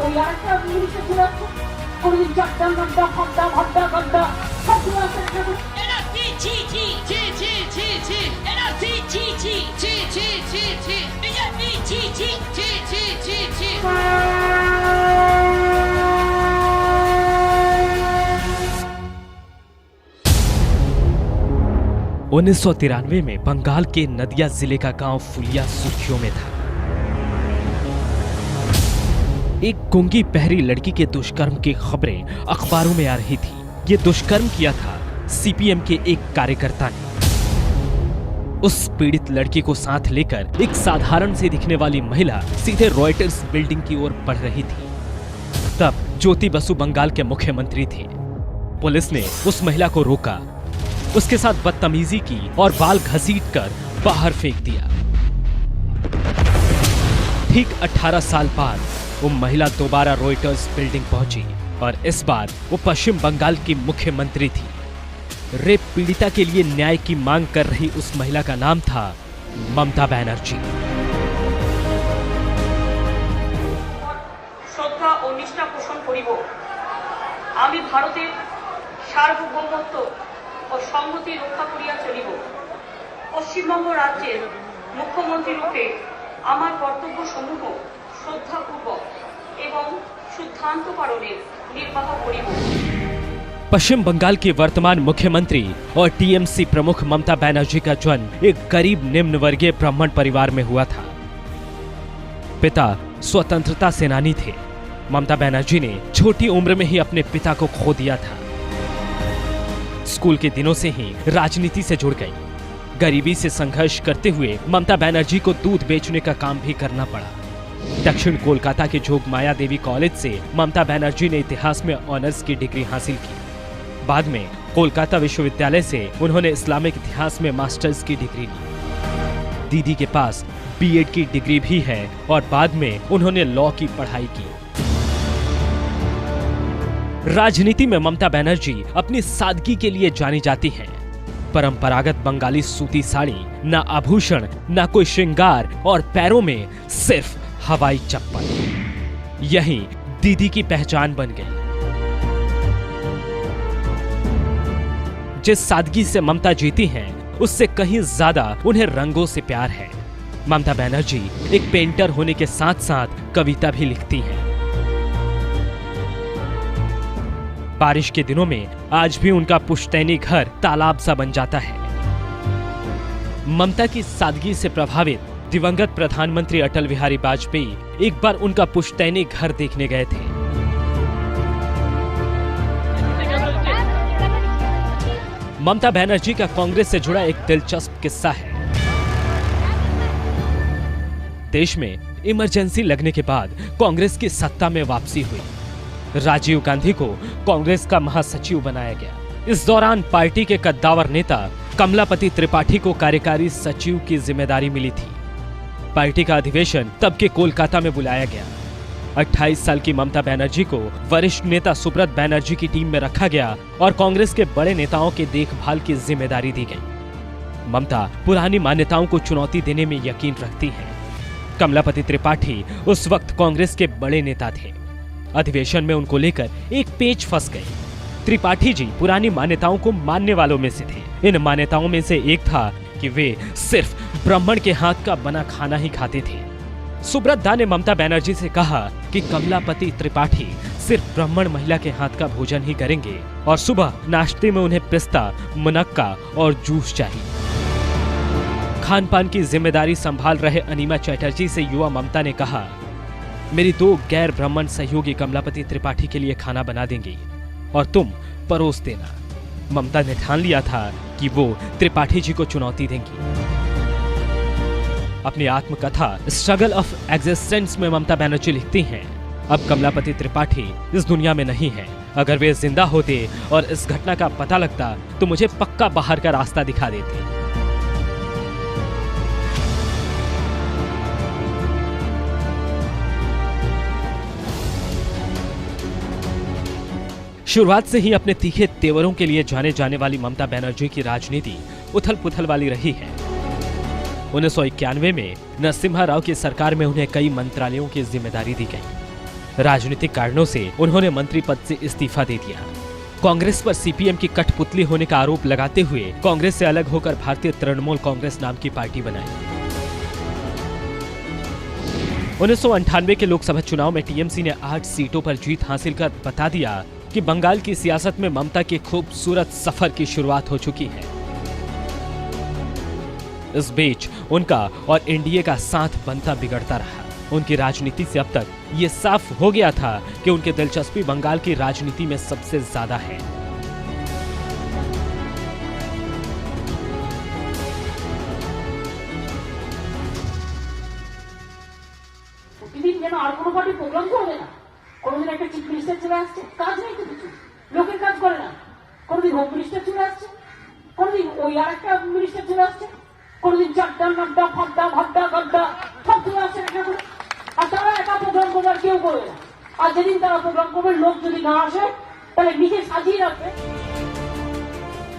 ওই আরেকটা ইংলিশে ঘুরে আছে কোনদিন চারটা ঘন্টা ঘন্টা ঘন্টা ঘন্টা সব ঘুরে আছে उन्नीस में बंगाल के नदिया जिले का गांव फुलिया सुर्खियों में था। एक गूंगी बहरी लड़की के दुष्कर्म की खबरें अखबारों में आ रही थी। ये दुष्कर्म किया था सीपीएम के एक कार्यकर्ता ने। उस पीड़ित लड़की को साथ लेकर एक साधारण से दिखने वाली महिला सीधे रॉयटर्स बिल्डिंग की ओर बढ़ रही थी। तब ज्योति बसु बंगाल के मुख्यमंत्री थे। पुलिस ने उस महिला को रोका, उसके साथ बदतमीजी की और बाल घसीटकर बाहर फेंक दिया। ठीक 18 साल बाद वो महिला दोबारा रॉयटर्स बिल्डिंग पहुंची और इस बार वो पश्चिम बंगाल की मुख्यमंत्री थी। रेप पीड़िता के लिए न्याय की मांग कर रही उस महिला का नाम था ममता बनर्जी। श्रद्धा और निष्ठा पोषण करिब। आमी भारतेर सार्वभौमत्व और संहति रक्षा करिया चलिब। पश्चिमबंग राज्येर मुख्यमंत्री रूपे आमार कर्तव्य समूह श्रद्धापूर्वक एवं शुद्धान्तकरणे निर्वाह करिब। पश्चिम बंगाल की वर्तमान मुख्यमंत्री और टीएमसी प्रमुख ममता बनर्जी का जन्म एक गरीब निम्न वर्गीय ब्राह्मण परिवार में हुआ था। पिता स्वतंत्रता सेनानी थे। ममता बनर्जी ने छोटी उम्र में ही अपने पिता को खो दिया था। स्कूल के दिनों से ही राजनीति से जुड़ गई। गरीबी से संघर्ष करते हुए ममता बनर्जी को दूध बेचने का काम भी करना पड़ा। दक्षिण कोलकाता के जोग माया देवी कॉलेज से ममता बनर्जी ने इतिहास में ऑनर्स की डिग्री हासिल की। बाद में कोलकाता विश्वविद्यालय से उन्होंने इस्लामिक इतिहास में मास्टर्स की डिग्री ली। दीदी के पास बीएड की डिग्री भी है और बाद में उन्होंने लॉ की पढ़ाई की। राजनीति में ममता बनर्जी अपनी सादगी के लिए जानी जाती हैं। परंपरागत बंगाली सूती साड़ी, न आभूषण, न कोई श्रृंगार और पैरों में सिर्फ हवाई चप्पल, यही दीदी की पहचान बन गई। जिस सादगी से ममता जीती हैं, उससे कहीं ज्यादा उन्हें रंगों से प्यार है। ममता बनर्जी एक पेंटर होने के साथ साथ कविता भी लिखती हैं। बारिश के दिनों में आज भी उनका पुश्तैनी घर तालाब सा बन जाता है। ममता की सादगी से प्रभावित दिवंगत प्रधानमंत्री अटल बिहारी वाजपेयी एक बार उनका पुश्तैनी घर देखने गए थे। ममता बनर्जी का कांग्रेस से जुड़ा एक दिलचस्प किस्सा है। देश में इमरजेंसी लगने के बाद कांग्रेस की सत्ता में वापसी हुई। राजीव गांधी को कांग्रेस का महासचिव बनाया गया। इस दौरान पार्टी के कद्दावर नेता कमलापति त्रिपाठी को कार्यकारी सचिव की जिम्मेदारी मिली थी। पार्टी का अधिवेशन तब के कोलकाता में बुलाया गया। 28 साल की ममता बनर्जी को वरिष्ठ नेता सुब्रत बनर्जी की टीम में रखा गया और कांग्रेस के बड़े नेताओं के देखभाल की जिम्मेदारी दी गई। ममता पुरानी मान्यताओं को चुनौती देने में यकीन रखती हैं। कमलापति त्रिपाठी उस वक्त कांग्रेस के बड़े नेता थे। अधिवेशन में उनको लेकर एक पेच फंस गई। त्रिपाठी जी पुरानी मान्यताओं को मानने वालों में से थे। इन मान्यताओं में से एक था कि वे सिर्फ ब्राह्मण के हाथ का बना खाना ही खाते थे। सुब्रत दा ने ममता बनर्जी से कहा कि कमलापति त्रिपाठी सिर्फ ब्राह्मण महिला के हाथ का भोजन ही करेंगे और सुबह नाश्ते में उन्हें पिस्ता, मुनक्का और जूस चाहिए। खान पान की जिम्मेदारी संभाल रहे अनीमा चटर्जी से युवा ममता ने कहा, मेरी 2 गैर ब्राह्मण सहयोगी कमलापति त्रिपाठी के लिए खाना बना देंगी और तुम परोस देना। ममता ने ठान लिया था कि वो त्रिपाठी जी को चुनौती देंगी। अपनी आत्मकथा स्ट्रगल ऑफ एग्जिस्टेंस में ममता बनर्जी लिखती हैं, अब कमलापति त्रिपाठी इस दुनिया में नहीं है। अगर वे जिंदा होते और इस घटना का पता लगता तो मुझे पक्का बाहर का रास्ता दिखा देते। शुरुआत से ही अपने तीखे तेवरों के लिए जाने जाने वाली ममता बनर्जी की राजनीति उथल पुथल वाली रही है। 1991 में नरसिम्हा राव की सरकार में उन्हें कई मंत्रालयों की जिम्मेदारी दी गई। राजनीतिक कारणों से उन्होंने मंत्री पद से इस्तीफा दे दिया। कांग्रेस पर सीपीएम की कठपुतली होने का आरोप लगाते हुए कांग्रेस से अलग होकर भारतीय तृणमूल कांग्रेस नाम की पार्टी बनाई। 1998 के लोकसभा चुनाव में टीएमसी ने 8 सीटों पर जीत हासिल कर बता दिया कि बंगाल की सियासत में ममता के खूबसूरत सफर की शुरुआत हो चुकी है। इस बीच उनका और एनडीए का साथ बनता बिगड़ता रहा। उनकी राजनीति से अब तक ये साफ हो गया था कि उनकी दिलचस्पी बंगाल की राजनीति में सबसे ज्यादा है। আর কোনো পার্টি প্রোগ্রাম করবে না, কোনোদিন একটা চিফ মিনিস্টার চলে আসছে, কাজ নেই তো কিছু, লোকের কাজ করে না, কোনোদিন হোম মিনিস্টার চলে আসছে, কোনোদিন ওই আর একটা মিনিস্টার চলে আসছে, কোনোদিন চারটা নাড্ডা ফাড্ডা ভাড্ডা গাড্ডা সব চলে আসছে একটা করে, আর তারা একা প্রোগ্রাম করবে আর কেউ করবে না। আর যেদিন তারা প্রোগ্রাম করবে লোক যদি না আসে তাহলে নিজে সাজিয়ে রাখবে।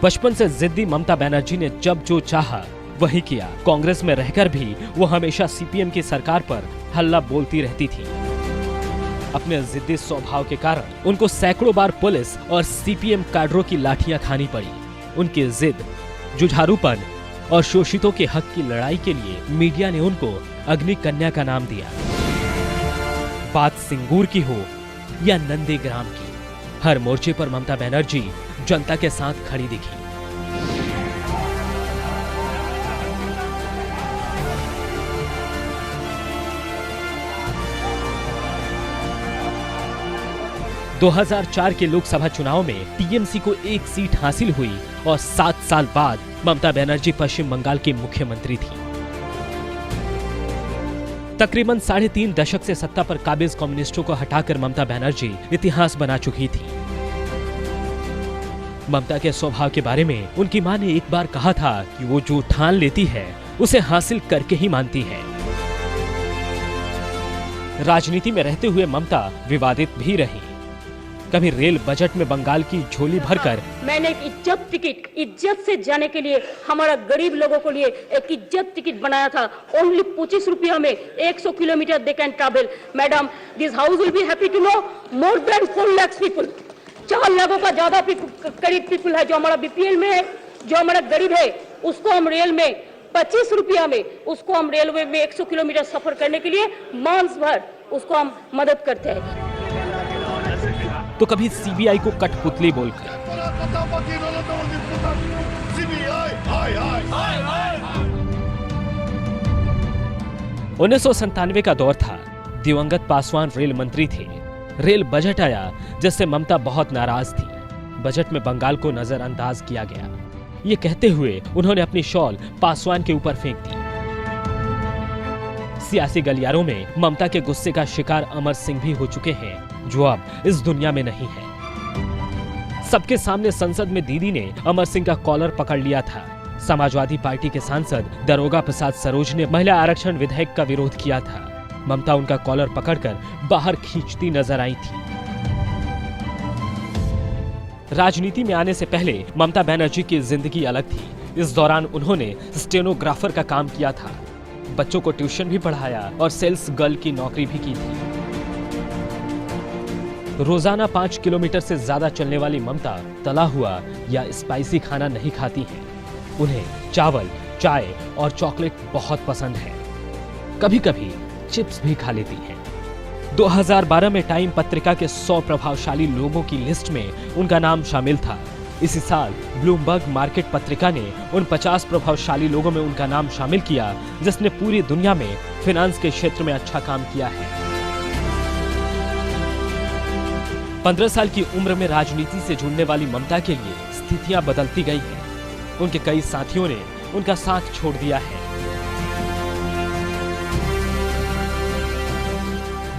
बचपन से जिद्दी ममता बनर्जी ने जब जो चाहा वही किया। कांग्रेस में रहकर भी वो हमेशा सीपीएम की सरकार पर हल्ला बोलती रहती थी। अपने जिद्दी स्वभाव के कारण उनको सैकड़ों बार पुलिस और सीपीएम कैडरों की लाठियां खानी पड़ी। उनकी जिद, जुझारूपन और शोषितों के हक की लड़ाई के लिए मीडिया ने उनको अग्नि कन्या का नाम दिया। बात सिंगूर की हो या नंदीग्राम की, हर मोर्चे पर ममता बनर्जी जनता के साथ खड़ी दिखी। दो 2004 के लोकसभा चुनाव में टीएमसी को 1 सीट हासिल हुई और 7 साल बाद ममता बनर्जी पश्चिम बंगाल की मुख्यमंत्री थी। तकरीबन 3.5 दशक से सत्ता पर काबिज कम्युनिस्टों को हटाकर ममता बनर्जी इतिहास बना चुकी थी। ममता के स्वभाव के बारे में उनकी मां ने एक बार कहा था कि वो जो ठान लेती है उसे हासिल करके ही मानती है। राजनीति में रहते हुए ममता विवादित भी रही। कभी रेल बजट में बंगाल की झोली भरकर मैंने एक इज्जत टिकट, इज्जत से जाने के लिए हमारा गरीब लोगों के लिए एक इज्जत टिकट बनाया था। ओनली 25 रुपया में 100 kilometre they can travel. Madam, this house will be happy to know more than 4 lakh people, 4 लाखों का ज्यादा करीब पीपल है जो हमारा बीपीएल में है, जो हमारा गरीब है, उसको हम रेल में 25 रुपया में, उसको हम रेलवे में 100 किलोमीटर सफर करने के लिए मांस भर उसको हम मदद करते हैं। तो कभी सीबीआई को कठपुतली बोलकर, 1997 का दौर था। दिवंगत पासवान रेल मंत्री थे। रेल बजट आया जिससे ममता बहुत नाराज थी। बजट में बंगाल को नजरअंदाज किया गया। ये कहते हुए उन्होंने अपनी शॉल पासवान के ऊपर फेंक दी। सियासी गलियारों में ममता के गुस्से का शिकार अमर सिंह भी हो चुके हैं, जो अब इस दुनिया में नहीं है। सबके सामने संसद में दीदी ने अमर सिंह का कॉलर पकड़ लिया था। समाजवादी पार्टी के सांसद दरोगा प्रसाद सरोज ने महिला आरक्षण विधेयक का विरोध किया था। ममता उनका कॉलर पकड़कर बाहर खींचती नजर आई थी। राजनीति में आने से पहले ममता बनर्जी की जिंदगी अलग थी। इस दौरान उन्होंने स्टेनोग्राफर का काम किया था, बच्चों को ट्यूशन भी पढ़ाया और सेल्स गर्ल की नौकरी भी की थी। रोजाना 5 किलोमीटर से ज्यादा चलने वाली ममता तला हुआ या स्पाइसी खाना नहीं खाती हैं। उन्हें चावल, चाय और चॉकलेट बहुत पसंद है। कभी कभी चिप्स भी खा लेती हैं। 2012 में टाइम पत्रिका के 100 प्रभावशाली लोगों की लिस्ट में उनका नाम शामिल था। इसी साल ब्लूमबर्ग मार्केट पत्रिका ने उन 50 प्रभावशाली लोगों में उनका नाम शामिल किया जिसने पूरी दुनिया में फाइनेंस के क्षेत्र में अच्छा काम किया है। 15 साल की उम्र में राजनीति से जुड़ने वाली ममता के लिए स्थितियां बदलती गई हैं। उनके कई साथियों ने उनका साथ छोड़ दिया है।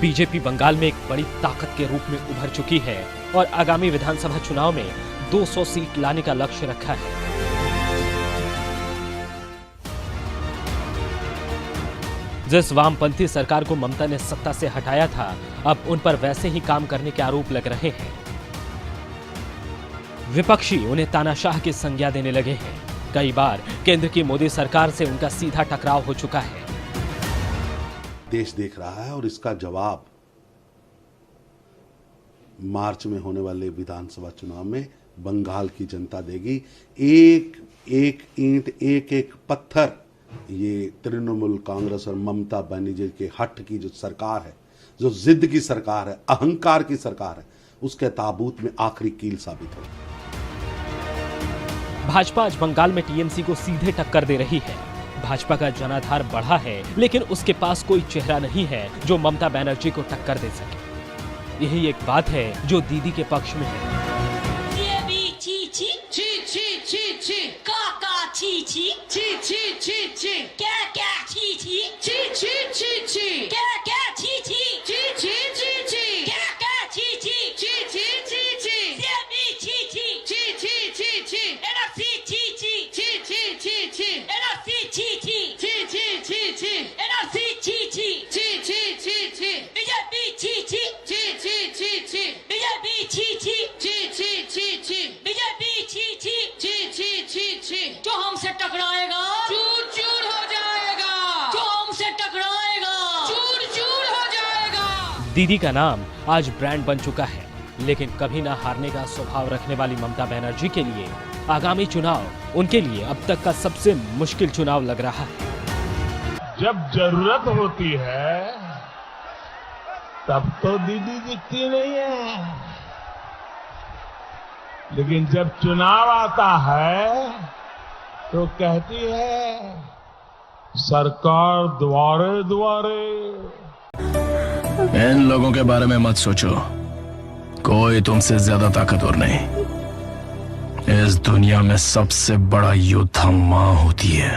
बीजेपी बंगाल में एक बड़ी ताकत के रूप में उभर चुकी है और आगामी विधानसभा चुनाव में 200 सीट लाने का लक्ष्य रखा है। जिस वामपंथी सरकार को ममता ने सत्ता से हटाया था, अब उन पर वैसे ही काम करने के आरोप लग रहे हैं। विपक्षी उन्हें तानाशाह की संज्ञा देने लगे हैं। कई बार केंद्र की मोदी सरकार से उनका सीधा टकराव हो चुका है। देश देख रहा है और इसका जवाब मार्च में होने वाले विधानसभा चुनाव में बंगाल की जनता देगी। एक एक ईंट, एक एक पत्थर ये तृणमूल कांग्रेस और ममता बनर्जी के हट की जो सरकार है, जो जिद की सरकार है, अहंकार की सरकार है, उसके ताबूत में आखिरी कील साबित होगी। भाजपा आज बंगाल में टीएमसी को सीधे टक्कर दे रही है। भाजपा का जनाधार बढ़ा है, लेकिन उसके पास कोई चेहरा नहीं है जो ममता बनर्जी को टक्कर दे सके। यही एक बात है जो दीदी के पक्ष में है। ये भी ची ची ची ची ची ची काका ची ची ची ची ची ची क्या क्या ची ची ची ची ची ची क्या क्या ची ची ची ची ची ची क्या क्या ची ची ची ची ची ची ये भी ची ची ची ची ची ची एना ची ची ची ची ची ची ची एना ची ची ची ची ची ची ची एना ची ची ची ची ची ची ची बीजेपी ची ची ची ची ची ची बीजेपी ची ची ची ची ची ची बीजेपी ची ची ची ची ची ची जो हमसे टकराएगा चूर चूर हो जाएगा, जो हमसे टकराएगा चूर चूर हो जाएगा। दीदी का नाम आज ब्रांड बन चुका है, लेकिन कभी ना हारने का स्वभाव रखने वाली ममता बनर्जी के लिए आगामी चुनाव उनके लिए अब तक का सबसे मुश्किल चुनाव लग रहा है। जब जरूरत होती है तब तो दीदी दिखती नहीं है, लेकिन जब चुनाव आता है तो कहती है सरकार द्वारे द्वारे। इन लोगों के बारे में मत सोचो, कोई तुमसे ज्यादा ताकतवर नहीं। इस दुनिया में सबसे बड़ा योद्धा मां होती है।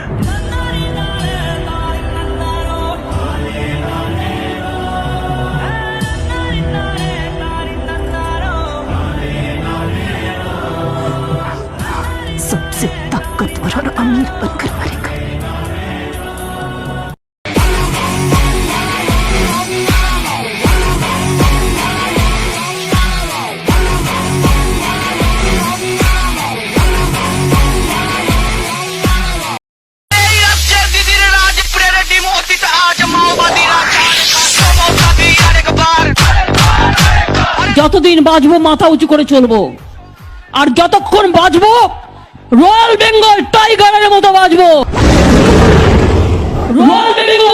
सबसे ताकतवर और अमीर बनकर मरेगा। যতদিন বাঁচবো মাথা উঁচু করে চলবো, আর যতক্ষণ বাঁচবো রয়্যাল বেঙ্গল টাইগারের মতো বাঁচবো। রয়্যাল বেঙ্গল